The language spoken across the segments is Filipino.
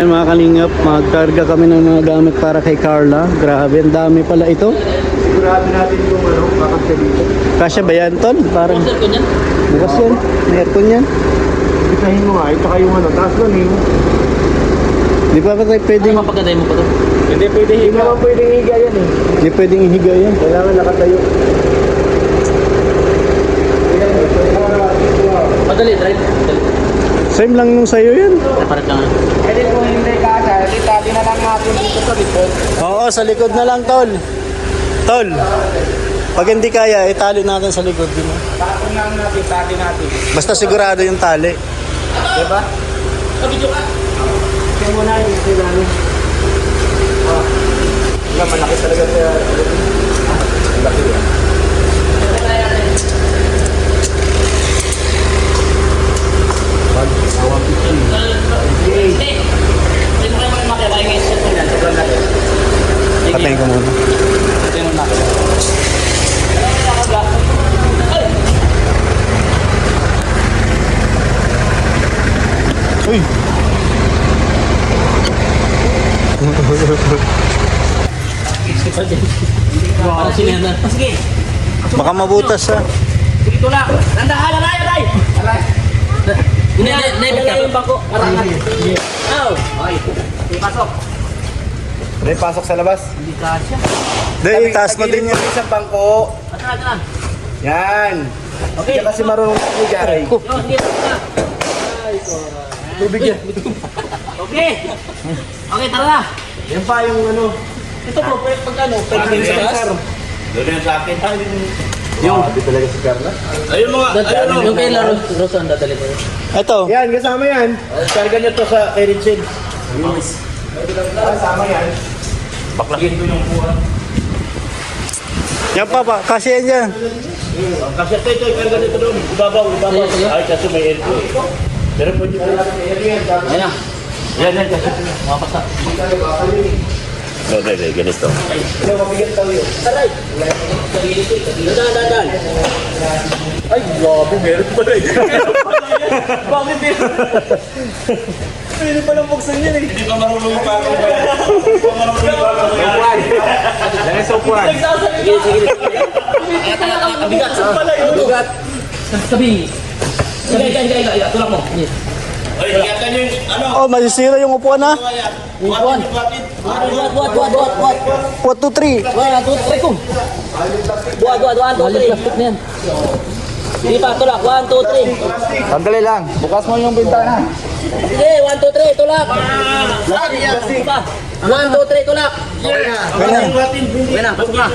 Ayan mga kalingap, magkarga kami ng mga gamit para kay Carla. Grabe, ang dami pala ito. Sigurado natin yung kakasya dito. Kasya ba yan, Tol? Parang bukas yan. May aircon yan. Isahin mo nga, tsaka yung taas lang eh. Di pa ba tayo pwedeng... Mapagkatay mo pa to? Hindi pwede higa. Hindi naman pwedeng higa yan eh. Di pwedeng ihiga yan. Kailangan nakatayo. Madali, drive. Same lang nung sa'yo yan. Naparat lang. Pwede kung hindi kasya, itali na lang natin dito sa likod. Oo, sa likod na lang, Tol. Tol, pag hindi kaya, itali natin sa likod. Di ba? Takon lang natin, tali natin. Basta sigurado yung tali. Diba? Kabidyo ka. Kaya mo na yung kailangan. Wala, malaki talaga sa... Malaki yan. Patayin ko muna. Uy! Parang sinena. Sige. Baka mabutas ha. Sige, tulak. Nandahan, alay, alay. Alay. Naibig ka yung bangko. Arangat. Ow. Okay. Pasok. May pasok sa labas. Hindi kasya. Dahil itaas mo din yan. Isang bangko. Atan. Yan. Okay. Hindi kasi marunong mag-higa. Yo, sige. Tubig yan. Okay. Okay, tara na. Yan pa yung ano. Ito po, pag ano, pwede rin sa taas. Doon yan sa akin. Yung. Hindi talaga si Carla. Ayun mga, ayun yung kay Rosa ang dadali ko. Ito. Yan, kasama yan. Karga nyo to sa kay Richard. Kasama yan. Baklakin ko yung buwan. Yan pa, kasi yan dyan. Kasi ito, karga nito doon. Ibabaw. Ay, kasi may aircon. Pero pwede po natin aircon. Ayun na. Yan, kasi. Mapasa. Okay, ganito. Ito, mabigat tayo yun. Taray. Dadan. Ay, grabe, meron pala eh. Bakit meron? Pwede palang buksan yan eh. Hindi pa marunong yung pangong ba yan? Hindi pa marunong yung pangong ba yan? Lagay sa upuan. Sige. Abigat. Mabigat. Sabi. Sige. Tulak mo. Ay, higatan nyo yung ano? Oh, masisira yung upuan ha. Buat. What, 2, 3. 1, 2, 3 ko. Buat. 1, 2, 3. Plastic na yan. Sige pa, tulak. 1, 2, 3. Sandali lang. Bukas mo yung bintana. Sige, 1, 2, 3. Tulak. Sige pa. 1, 2, 3. Tulak. Okay na, pasok na.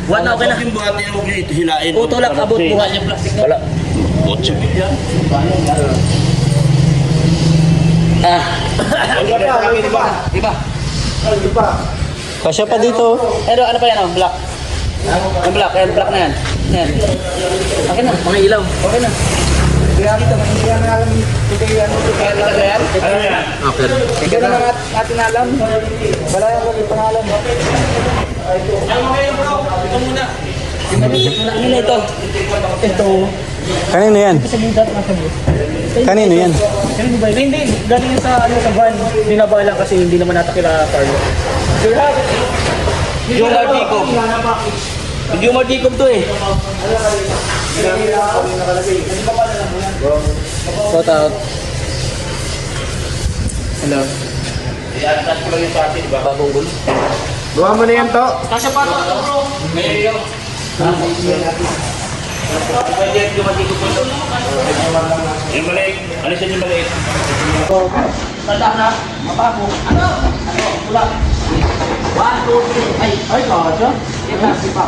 Buat na, okay na. Yung buhatin, huwag nyo ito hilain. Tulak, abot buhat yung plastic na. Wala. 8 yan. Iba. Kasya pa dito. Ano pa yan? Black. Yung black. Yan, black na yan. Yan. Okay na. Mga ilaw. Okay na. Kaya dito, hindi naman alam kaya talaga yan. Okay. Hindi naman natin alam. Wala yung pangalan. Ano na ito? Ito. Kanino yan? Kanino yan? Hindi, galing yun sa ano sa van. Binaba lang kasi hindi naman natakila Carlo. Yung Mardicob to eh. Shout out. Hello. Bagong gulo. Gawa mo na yan to. Kasya pa ito bro. Ngayon. Yung maliit. Alisin yung maliit. Tanda na. Mabago. Ano? Tulak. 1, 2, 3. Ay, kasya. Kasi pa.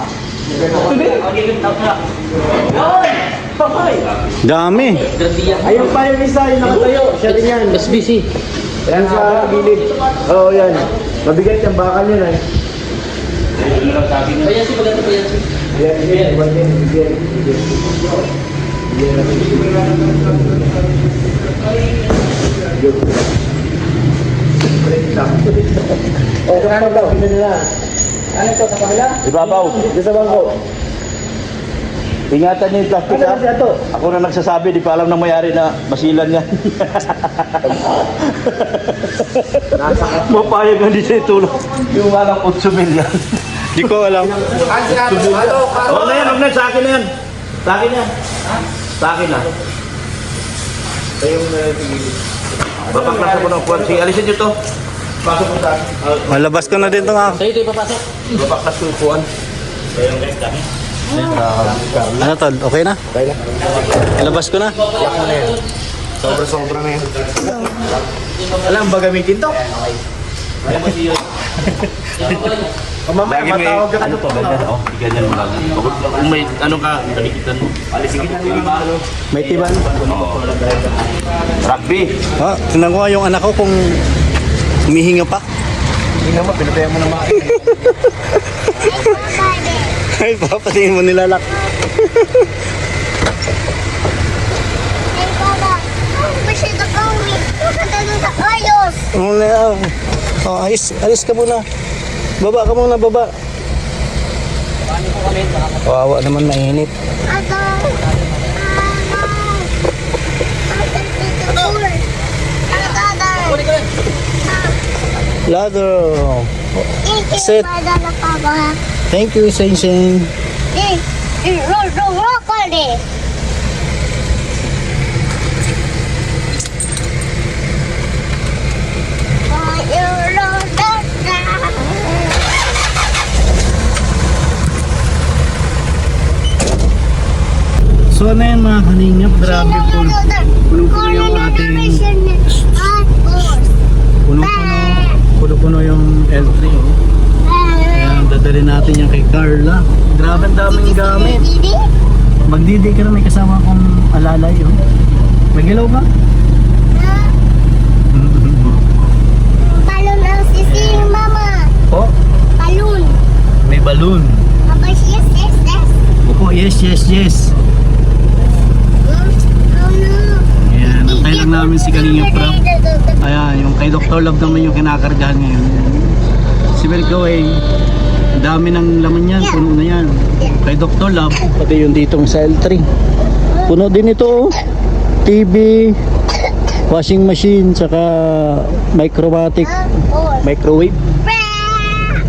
Dami. Ayun pa yung isa, yung nakatayo. Siya din yan. Mas busy. Yan sa gilid. Oo, yan. Mabigat yung bakal yun eh. Bayan si maganda bayan si. Yan. Oh, kano daw? Ano to sa kabila? Ibabaw. Dito sa bangko. Ingatan niyo yung plastic ha. Ako na nagsasabi, di pa alam ng mayari na masilan yan. Mapayag nga di sa itulong. Yung alang 8 milyan. Di ko alam. Huwag na yan, huwag na. Sa akin na yan. Sa akin yan. Sa akin na. Babaklas ako ng kuwan. Sige, alisin nyo to. Pasok mo sa akin. Malabas ko na din itong ako. Sa'yo ito ipapasok. Babaklas ko yung kuwan. Ano tol, okay na? Okay na. Labas ko na. Sobra-sobra na yan. Alam ba gamitin to? Mamaya matawag ka ano pa ganyan? Oh, ganyan mo lang. Kung may ano ka, dalikitan mo. May tiban. Rugby. Ah, tingnan ko nga yung anak ko kung humihinga pa. Hindi naman, pinatayan mo naman. Ay, papatingin mo nilalak. Oh, alis ka muna. Baba ka muna, baba. Kawawa naman, mainit. Ladder. Sit. Thank you, Sing Sing. So ano yan mga kalingap, grabe po. Punong-puno yung ating puno-puno yung L3. Oh. Kaya dadalhin natin yung kay Carla. Grabe ang daming gamit. Magdidi ka na, may kasama akong alalay. Oh. Magilaw ba? Balon ang sisi, mama. Oh, Balon. may balloon. Papa, yes, yes, yes. Opo, yes, yes, yes. Oh no. Ayan, antay lang namin si Kalingap Prab. Ayan, yung kay Dr. Love naman yung kinakargahan ngayon. Si Belgaway, dami ng laman yan, puno na yan. Kay Dr. Love, pati yung ditong sa L3. Puno din ito, oh. TV, washing machine, saka microwave.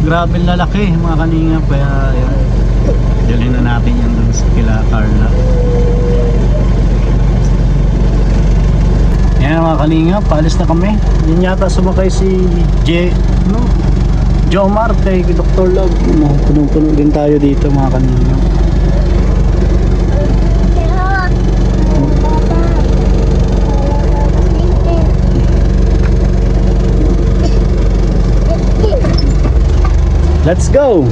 Grabe lalaki mga Kalingap, kaya ayan. Dalhin na natin yan dun sa kila Carla. Yan mga Kalingap, paalis na kami. Yan yata sumakay si Jomar kay Dr. Love. Punong-puno din tayo dito mga Kalingap. Let's go!